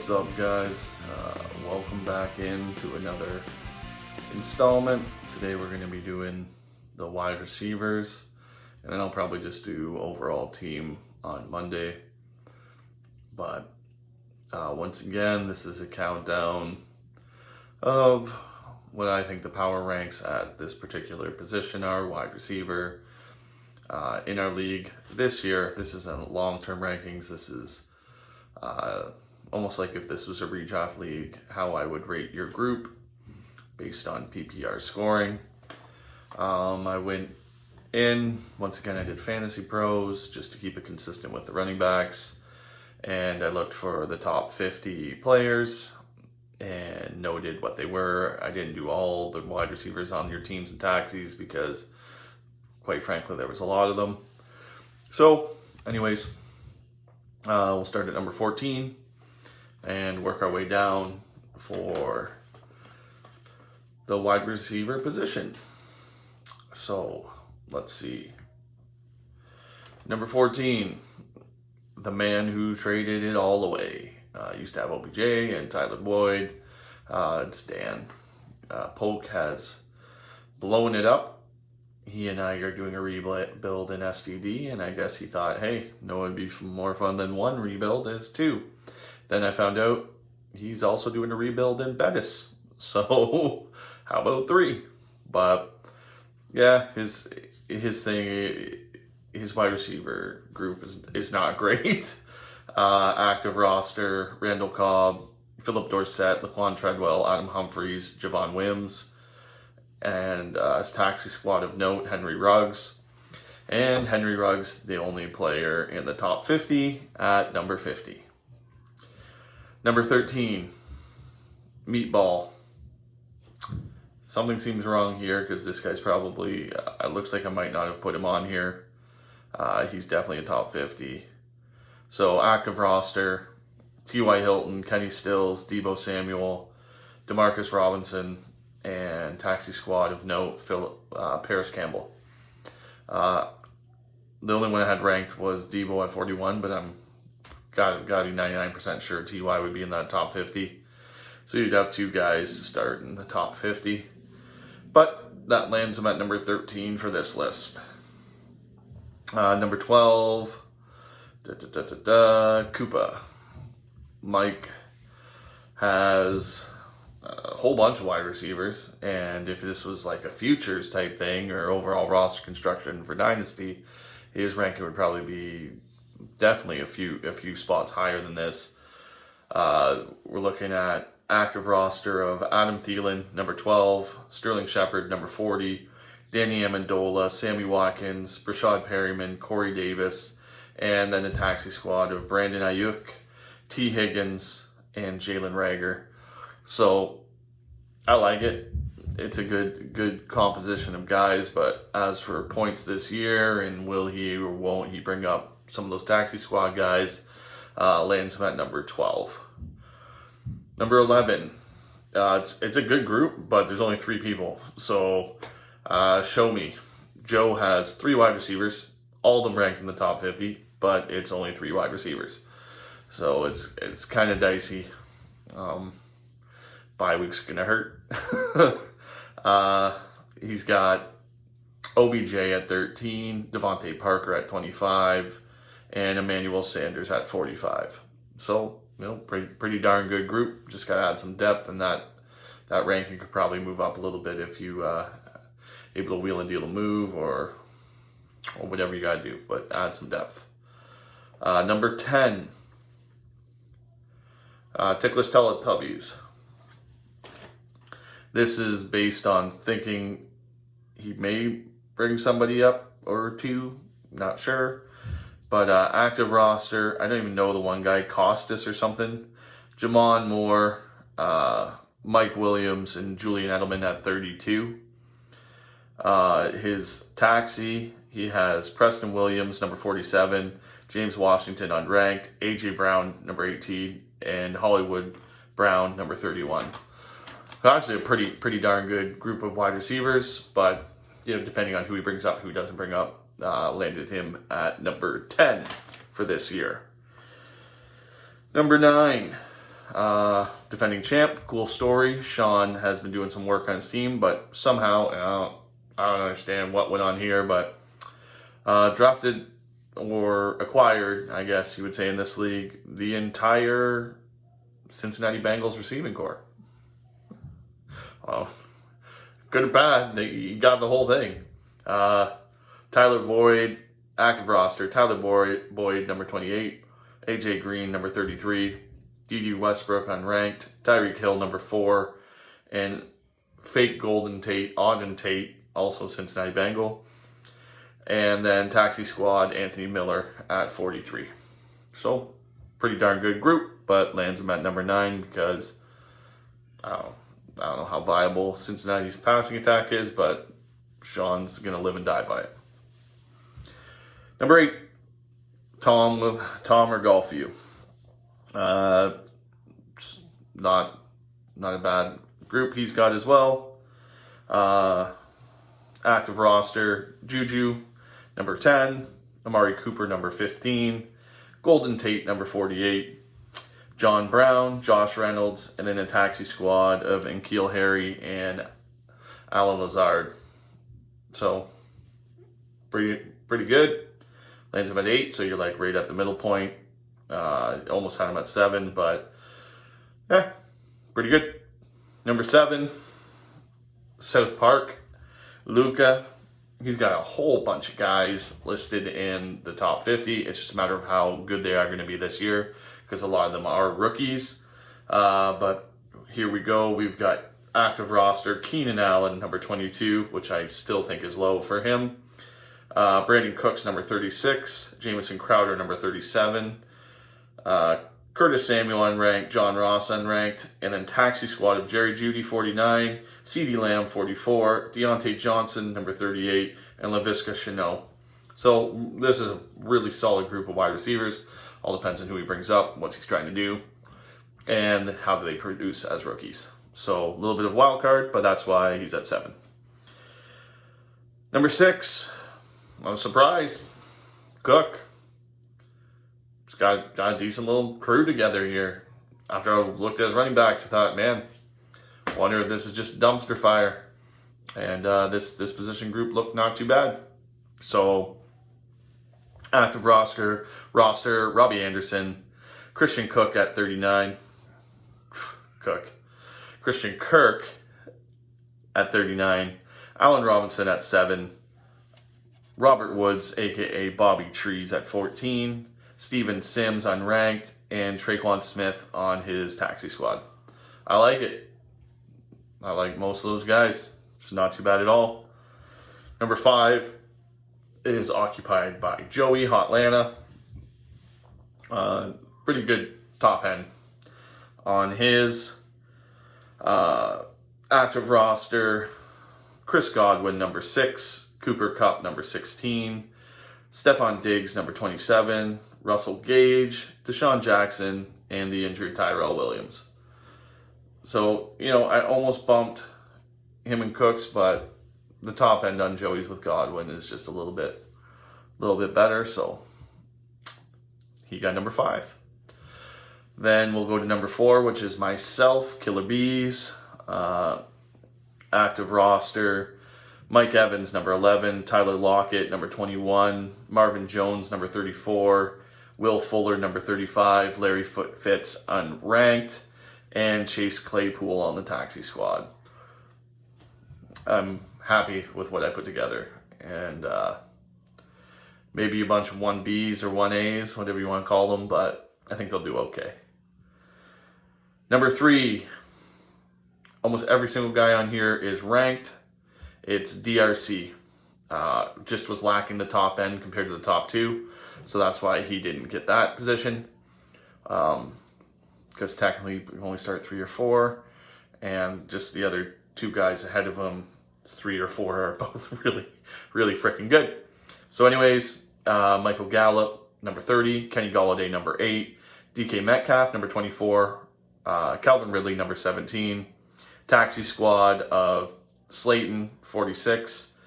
What's up, guys? Welcome back into another installment. Today we're going to be doing the wide receivers, and then I'll probably just do overall team on Monday. But once again, this is a countdown of what I think the power ranks at this particular position are, wide receiver. In our league this year, this isn't long-term rankings. This is almost like if this was a redraft league, how I would rate your group based on PPR scoring. I went in, once again, I did Fantasy Pros just to keep it consistent with the running backs. And I looked for the top 50 players and noted what they were. I didn't do all the wide receivers on your teams and taxis because, quite frankly, there was a lot of them. So, anyways, we'll start at number 14 and work our way down for the wide receiver position. So, let's see. Number 14, the man who traded it all away. Used to have OBJ and Tyler Boyd. It's Dan. Polk has blown it up. He and I are doing a rebuild in STD, and I guess he thought, hey, no, it'd be more fun than one rebuild is two. Then I found out he's also doing a rebuild in Bettis. So how about three? But yeah, his thing, his wide receiver group is not great. Active roster: Randall Cobb, Philip Dorsett, Laquan Treadwell, Adam Humphries, Javon Wims, and his taxi squad of note, Henry Ruggs. And Henry Ruggs, the only player in the top 50 at number 50. Number 13, Meatball. Something seems wrong here because this guy's probably, it looks like I might not have put him on here. He's definitely a top 50. So active roster: T.Y. Hilton, Kenny Stills, Deebo Samuel, Demarcus Robinson, and taxi squad of note, Paris Campbell. The only one I had ranked was Deebo at 41, but I'm got to be 99% sure T.Y. would be in that top 50. So you'd have two guys to start in the top 50. But that lands him at number 13 for this list. Number 12, Koopa. Mike has a whole bunch of wide receivers, and if this was like a futures type thing or overall roster construction for Dynasty, his ranking would probably be definitely a few spots higher than this. We're looking at active roster of Adam Thielen, number 12, Sterling Shepard, number 40, Danny Amendola, Sammy Watkins, Brashad Perryman, Corey Davis, and then a taxi squad of Brandon Ayuk, T. Higgins, and Jalen Reagor. So I like it. It's a good composition of guys, but as for points this year, and will he or won't he bring up some of those taxi squad guys, lands him at number 12. Number 11, it's a good group, but there's only three people. So show me. Joe has three wide receivers, all of them ranked in the top 50, but it's only three wide receivers. So it's kind of dicey. Bye week's gonna hurt. He's got OBJ at 13, Devontae Parker at 25, and Emmanuel Sanders at 45. So, pretty darn good group. Just got to add some depth, and that ranking could probably move up a little bit if you able to wheel and deal a move or whatever you got to do, but add some depth. Number 10, Ticklish Teletubbies. This is based on thinking he may bring somebody up or two, not sure. But active roster, I don't even know the one guy, Costas or something. Jamon Moore, Mike Williams, and Julian Edelman at 32. His taxi, he has Preston Williams, number 47, James Washington unranked, A.J. Brown, number 18, and Hollywood Brown, number 31. Actually, a pretty darn good group of wide receivers, but depending on who he brings up, who he doesn't bring up, landed him at number 10 for this year. Number 9, defending champ. Cool story. Sean has been doing some work on his team, but somehow, I don't understand what went on here, but drafted or acquired, I guess you would say in this league, the entire Cincinnati Bengals receiving corps. Well, good or bad, you got the whole thing. Tyler Boyd, active roster. Tyler Boyd, number 28. AJ Green, number 33. D.D. Westbrook, unranked. Tyreek Hill, number 4. And fake Auden Tate, also Cincinnati Bengal. And then taxi squad, Anthony Miller at 43. So, pretty darn good group, but lands him at number 9 because I don't know how viable Cincinnati's passing attack is, but Sean's going to live and die by it. Number 8, Tom or Golfview. Not a bad group he's got as well. Active roster, Juju, number 10. Amari Cooper, number 15. Golden Tate, number 48. John Brown, Josh Reynolds, and then a taxi squad of N'Keal Harry and Alan Lazard. So, pretty good. Lands him at 8, so you're like right at the middle point. Almost had him at 7, but pretty good. Number 7, South Park, Luca. He's got a whole bunch of guys listed in the top 50. It's just a matter of how good they are going to be this year, because a lot of them are rookies. But here we go. We've got active roster, Keenan Allen, number 22, which I still think is low for him. Brandon Cooks, number 36. Jamison Crowder, number 37. Curtis Samuel, unranked. John Ross, unranked. And then taxi squad of Jerry Jeudy, 49. CeeDee Lamb, 44. Deontay Johnson, number 38. And Laviska Shenault. So this is a really solid group of wide receivers. All depends on who he brings up, what he's trying to do, and how do they produce as rookies. So a little bit of wild card, but that's why he's at 7. Number 6, no surprise, Cook. He's got a decent little crew together here. After I looked at his running backs, I thought, man, wonder if this is just dumpster fire. And this position group looked not too bad. So, active roster, Robbie Anderson, Christian Cook at 39. Christian Kirk at 39. Allen Robinson at 7. Robert Woods, a.k.a. Bobby Trees, at 14. Steven Sims, unranked. And Traquan Smith on his taxi squad. I like it. I like most of those guys. It's not too bad at all. Number 5 is occupied by Joey Hotlanta. Pretty good top end on his active roster. Chris Godwin, number 6. Cooper Kupp, number 16. Stephon Diggs, number 27. Russell Gage, Deshaun Jackson, and the injured Tyrell Williams. So, I almost bumped him and Cooks, but the top end on Joey's with Godwin is just a little bit better, so he got number 5. Then we'll go to number 4, which is myself, Killer Bees, active roster, Mike Evans, number 11, Tyler Lockett, number 21, Marvin Jones, number 34, Will Fuller, number 35, Larry Fitz, unranked, and Chase Claypool on the taxi squad. I'm happy with what I put together, and maybe a bunch of 1Bs or 1As, whatever you want to call them, but I think they'll do okay. Number 3, almost every single guy on here is ranked. It's DRC. Just was lacking the top end compared to the top 2, so that's why he didn't get that position. Because technically you only start 3 or 4, and just the other 2 guys ahead of him, 3 or 4, are both really, really freaking good. So anyways, Michael Gallup, number 30, Kenny Golladay, number 8, DK Metcalf, number 24, Calvin Ridley, number 17, taxi squad of Slayton, 46,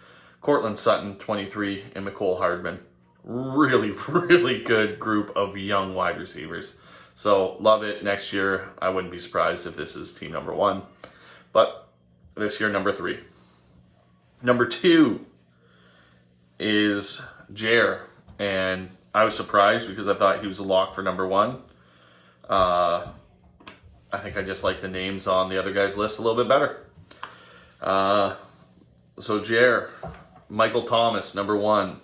Cortland Sutton, 23, and McCole Hardman. Really, really good group of young wide receivers. So love it. Next year, I wouldn't be surprised if this is team number 1. But this year, number 3. Number 2 is Jer. And I was surprised because I thought he was a lock for number 1. I think I just like the names on the other guys' list a little bit better. So Jer, Michael Thomas, number 1.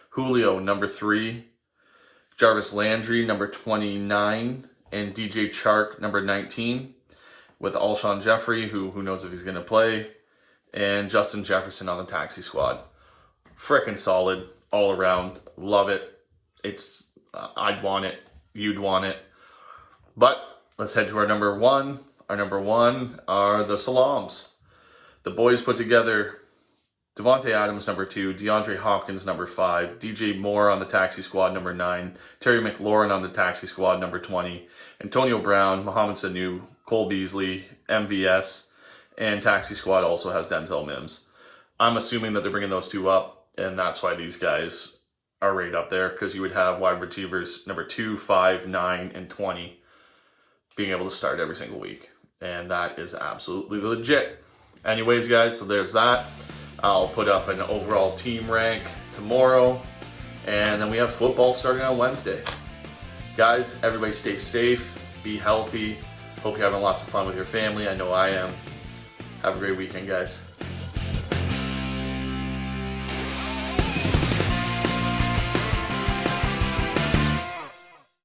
Julio, number 3. Jarvis Landry, number 29. And DJ Chark, number 19. With Alshon Jeffrey, who knows if he's going to play. And Justin Jefferson on the taxi squad. Frickin' solid all around. Love it. I'd want it. You'd want it. But let's head to our number 1. Our number 1 are the Salams. The boys put together Devontae Adams, number 2, DeAndre Hopkins, number 5, DJ Moore on the taxi squad, number 9, Terry McLaurin on the taxi squad, number 20, Antonio Brown, Mohamed Sanu, Cole Beasley, MVS, and taxi squad also has Denzel Mims. I'm assuming that they're bringing those 2 up, and that's why these guys are right up there, because you would have wide receivers number 2, 5, 9, and 20 being able to start every single week. And that is absolutely legit. Anyways, guys, so there's that. I'll put up an overall team rank tomorrow. And then we have football starting on Wednesday. Guys, everybody stay safe. Be healthy. Hope you're having lots of fun with your family. I know I am. Have a great weekend, guys.